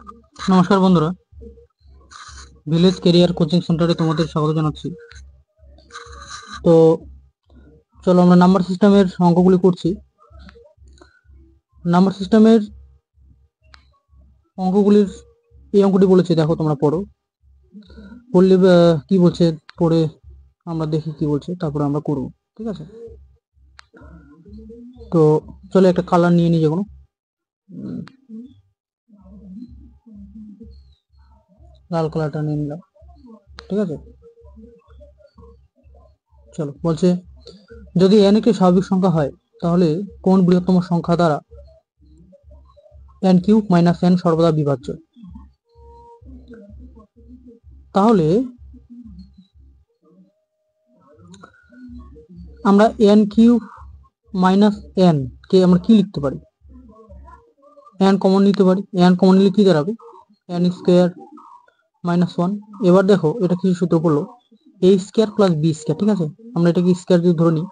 নমস্কার বন্ধুরা, village career coaching সেন্টারে তোমাদের স্বাগত জানাচ্ছি। তো চলো আমরা নাম্বার সিস্টেমের অঙ্কগুলি করছি। নাম্বার সিস্টেমের অঙ্কগুলির এই অঙ্কটি বলেছে, দেখো তোমরা পড়ো, পড়লে কি বলছে পড়ে আমরা দেখি কি বলছে, তারপরে আমরা করব। ঠিক আছে, তো চলো একটা কালার নিয়ে নিই, যে কোনো লাল কালারটা নিয়ে নিলাম। ঠিক আছে, চলো বলছে যদি n একটি স্বাভাবিক সংখ্যা হয় তাহলে কোন বৃহত্তম সংখ্যা দ্বারা n কিউব মাইনাস n সর্বদা বিভাজ্য। তাহলে আমরা n কিউব মাইনাস n কে আমরা কি লিখতে পারি? n কমন নিতে পারি। n কমন নিলে কি দাঁড়াবে? n square minus 1। এবার দেখো এটা কিছু সূত্র পড়লো, a square plus B square. ঠিক আছে, আমরা এটাকে স্কোয়ার যদি ধরে নিই,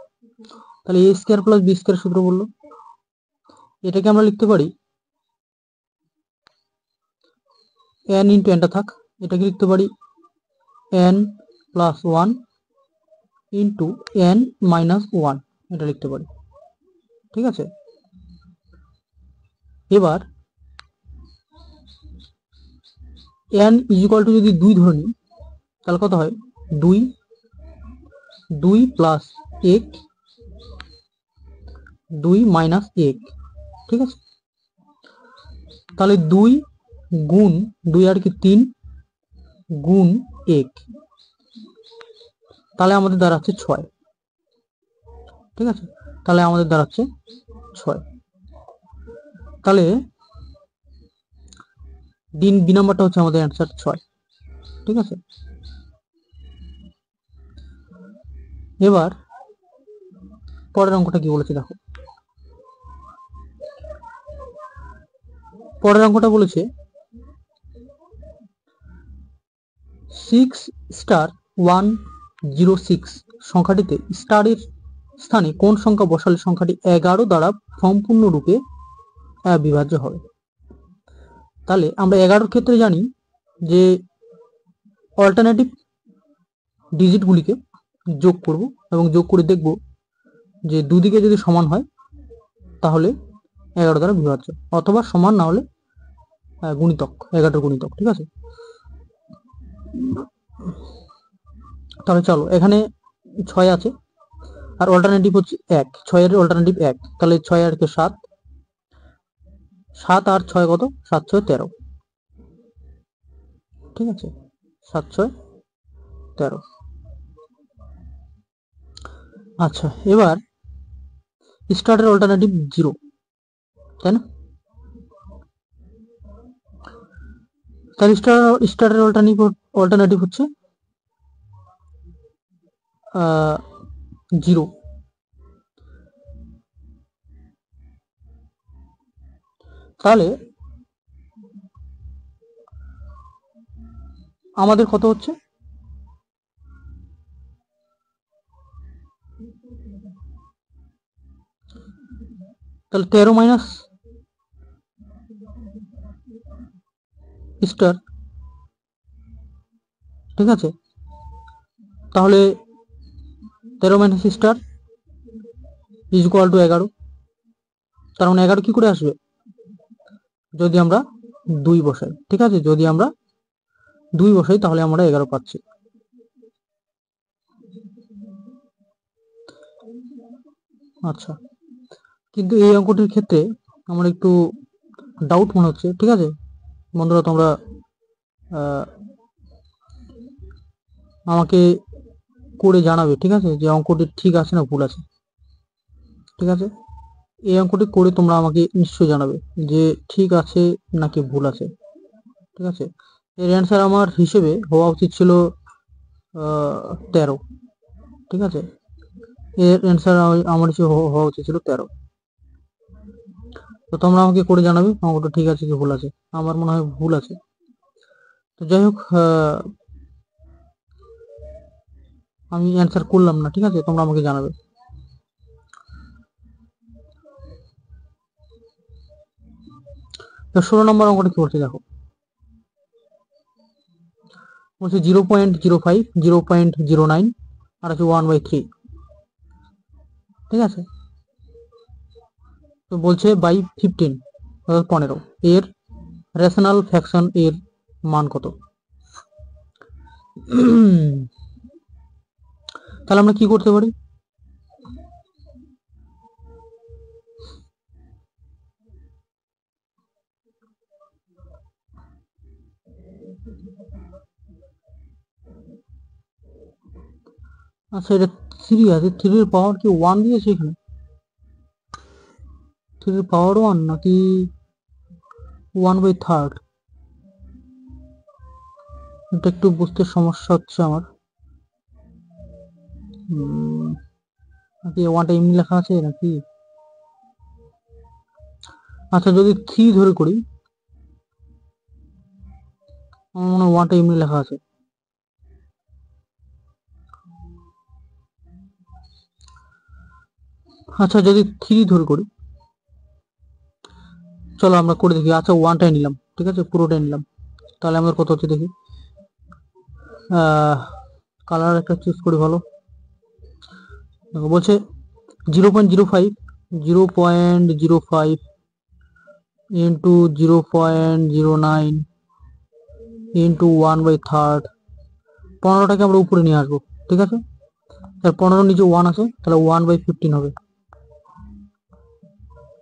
তাহলে a square plus B square সূত্র বললো, এটাকে আমরা লিখতে পারি n ইন্টু nটা থাক, এটাকে লিখতে পারি n plus 1 into n minus 1, এটা লিখতে পারি। ঠিক আছে, এবার n ইজিক্যাল টু যদি 2 ধরে নিই, তাহলে কত হয়? 2 প্লাস 1 2 মাইনাস 1। ঠিক আছে, তাহলে 2 গুণ 2 আর কি 3 গুণ 1, তাহলে আমাদের দাঁড়াচ্ছে 6। ঠিক আছে, তাহলে আমাদের দাঁড়াচ্ছে 6। তাহলে বি নাম্বারটা হচ্ছে আমাদের অ্যান্সার 6। ঠিক আছে, এবার পরের অঙ্কটা কি বলেছে দেখো। পরের অঙ্কটা বলেছে 6*106 সংখ্যাটিতে স্টারের স্থানে কোন সংখ্যা বসালে সংখ্যাটি 11 দ্বারা সম্পূর্ণরূপে বিভাজ্য হবে। তাহলে আমরা 11-র ক্ষেত্রে জানি যে অল্টারনেটিভ ডিজিটগুলিকে যোগ করব এবং যোগ করে দেখব যে দুদিকে যদি সমান হয় তাহলে 11 দ্বারা বিভাজ্য, অথবা সমান না হলে গুণিতক, 11-র গুণিতক। ঠিক আছে, তাহলে চলো, এখানে 6 আছে আর অল্টারনেটিভ হচ্ছে 1, 6-এর অল্টারনেটিভ 1, তাহলে 6 আর 7, 7 আর 6 কত? 7 6 13। ঠিক আছে, 7 6 13। আচ্ছা, এবার স্টারের অল্টারনেটিভ 0, তাই না? তাহলে স্টারের অল্টারনেটিভ হচ্ছে 0। তাহলে আমাদের কত হচ্ছে? তাহলে 13 মাইনাস স্টার। ঠিক আছে, তাহলে 13 minus star is equal to 11। তার মানে 11 কি করে আসবে? যদি আমরা 2 বসাই। ঠিক আছে, যদি আমরা 2 বসাই তাহলে আমরা 11 পাচ্ছি। আচ্ছা, কিন্তু এই অঙ্কটির ক্ষেত্রে আমার একটু ডাউট মনে হচ্ছে। ঠিক আছে বন্ধুরা, তোমরা আমাকে করে জানাবে। ঠিক আছে, যে অঙ্কটি ঠিক আছে না ভুল আছে। ঠিক আছে, এই অঙ্কটি করে তোমরা আমাকে নিশ্চয়ই জানাবে যে ঠিক আছে নাকি ভুল আছে। ঠিক আছে, এর অ্যান্সার আমার হিসেবে হওয়া উচিত ছিল 13। ঠিক আছে, এর অ্যান্সার আমার হিসেবে হওয়া উচিত ছিল 13। তো তোমরা আমাকে করে জানাবে অঙ্কটা ঠিক আছে কি ভুল আছে। আমার মনে হয় ভুল আছে। তো যাই হোক, আমি অ্যান্সার করলাম না। ঠিক আছে, তোমরা আমাকে জানাবে। তো 16 নম্বর অঙ্কটা কি বলছে দেখো। বলছে 0.05, 0.09 আর আছে 1/3। ঠিক আছে, তো বলছে বাই 15 অর্থাৎ 15 এর রেশনাল ফ্র্যাকশন এর মান কত? তাহলে আমরা কি করতে পারি? আচ্ছা, এটা 3 আছে, 3 এর পাওয়ার কি 1 দিয়েছে এখানে? 3 এর পাওয়ার 1 নাকি 1/3? এটা একটু বুঝতে সমস্যা হচ্ছে আমার। নাকি 1টা এমনি লেখা আছে নাকি? আচ্ছা, যদি 3 ধরে করি, আমার মনে হয় 1টা এমনি লেখা আছে। আচ্ছা, যদি 3 ধরে করি, চলো আমরা করে দেখি। আচ্ছা, 1টাই নিলাম, ঠিক আছে, পুরোটাই নিলাম। তাহলে আমাদের কত হচ্ছে দেখি। কালার একটা চুজ করি ভালো। বলছে 0.05, 0.05 ইন্টু 0.09 ইন্টু 1/3। 15টাকে আমরা উপরে নিয়ে আসবো, ঠিক আছে। তাহলে 15 নিচে 1 আছে, তাহলে 1/15 হবে,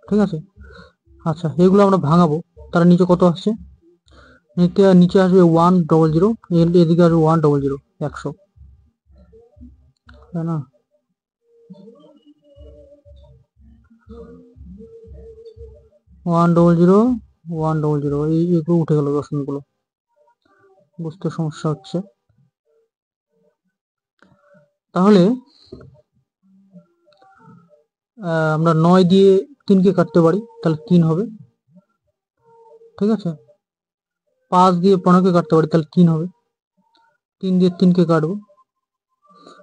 ঠিক আছে। আচ্ছা, এগুলো আমরা ভাঙাবো। তাহলে নিচে কত আসছে? নিচে আসবে 100, এদিকে আসবে 100, 100, তাই না? 100, 100, এগুলো উঠে গেল, দশমিকগুলো বুঝতে সমস্যা হচ্ছে। তাহলে আমরা 9 দিয়ে 3কে কাটতে পারি, তাহলে 3 হবে, ঠিক আছে। 5 দিয়ে 15কে কাটতে পারি, তাহলে 3 হবে। 3 দিয়ে 3কে কাটবো,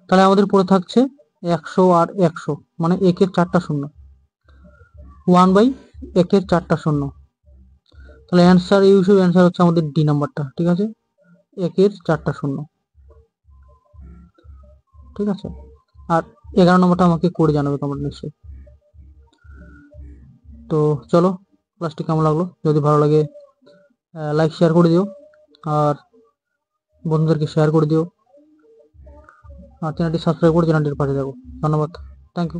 তাহলে আমাদের পড়ে থাকছে 100 আর 100, মানে 1-এর 4টা শূন্য। 1/1-এর 4টা শূন্য। তাহলে অ্যান্সার, এই হিসেবে অ্যান্সার হচ্ছে আমাদের ডি নাম্বারটা, ঠিক আছে, 1-এর 4টা শূন্য, ঠিক আছে। আর 11 নম্বরটা আমাকে করে জানাবে তোমরা নিশ্চয়ই। তো চলো, ক্লাসটি কেমন লাগলো? যদি ভালো লাগে লাইক শেয়ার করে দিও, আর বন্ধুদেরকে শেয়ার করে দিও, আর চ্যানেলটি সাবস্ক্রাইব করে চ্যানেলটির পাশে থাকো। ধন্যবাদ, থ্যাংক ইউ।